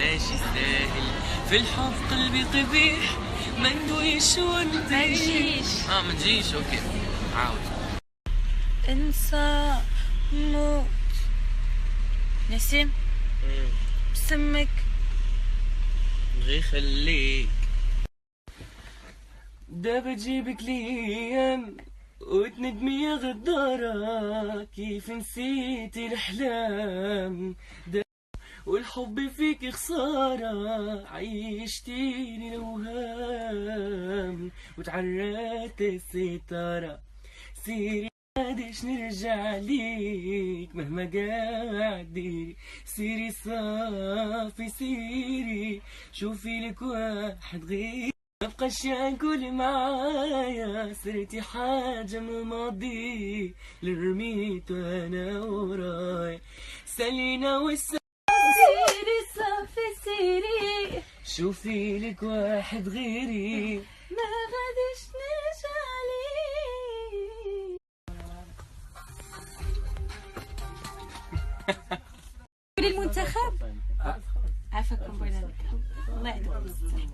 ماشي ساهل في الحب قلبي قبيح ما ندويش وانت ما تجيش. ما تجيش. اوكي عاود. انسى موت. نسيم بسمك غي خليك دابا تجيبك ليام وتندمي يا غدارة كيف نسيتي الأحلام والحب فيك خسارة عيشتيني الأوهام وتعرات الستارة سيري قديش نرجع ليك مهما قاعدي سيري صافي سيري شوفي لك واحد غير مبقاش نقول معايا صرتي حاجة من الماضي اللي رميته انا وراي سالينا سيري صافي سيري شوفي لك واحد غيري ما غاديش نرجع لي. للمنتخب عافاكم بغينا الله يعطيكم.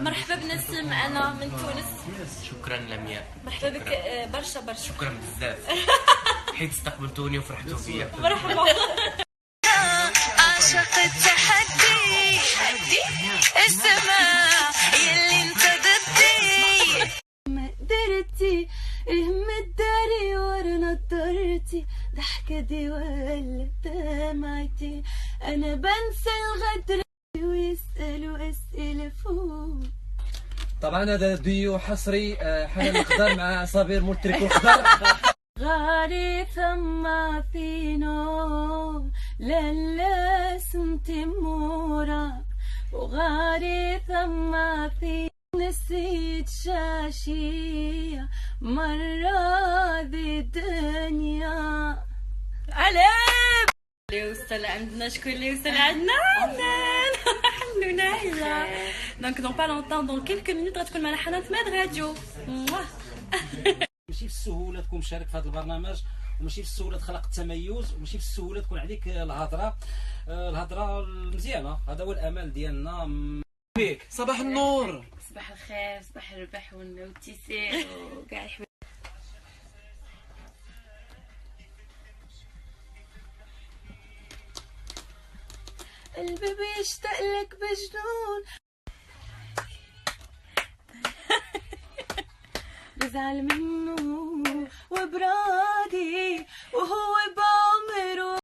مرحبا بنسم، انا من تونس. شكرا لمياء، مرحبا بك برشا. شكرا بزاف حيت استقبلتوني وفرحتوا بيا. مرحبا. عاشق التحدي السماء يلي انت ضدي ما درتي مداري ورا نضرتي ضحكة دي ولا دمعتي انا بنسى الغدر ويسألوا اسئلة فوق. طبعا هذا ديو حصري حنا نقدر مع صابير مولتريكو الخضر. غاري ثم في نوم لالا سمتي مورا وغاري ثم في نسيت شاشية مرة ذي الدنيا. عليب اللي وصل عندنا، شكون اللي وصل عندنا؟ الحمد لله. دونك دون با لونتون دون كيلكو مينوت غتكون معنا حنان في ماد راديو. ماشي في السهوله تكون مشارك في هذا البرنامج، وماشي في السهوله تخلق التميز، وماشي في السهوله تكون عليك الهضره المزيانه. هذا هو الامل ديالنا. بيك صباح النور، صباح الخير، صباح الربح والابتسام وكاع الحوايج. قلبي بيشتاق لك بجنون بزعل منه وبرادي وهو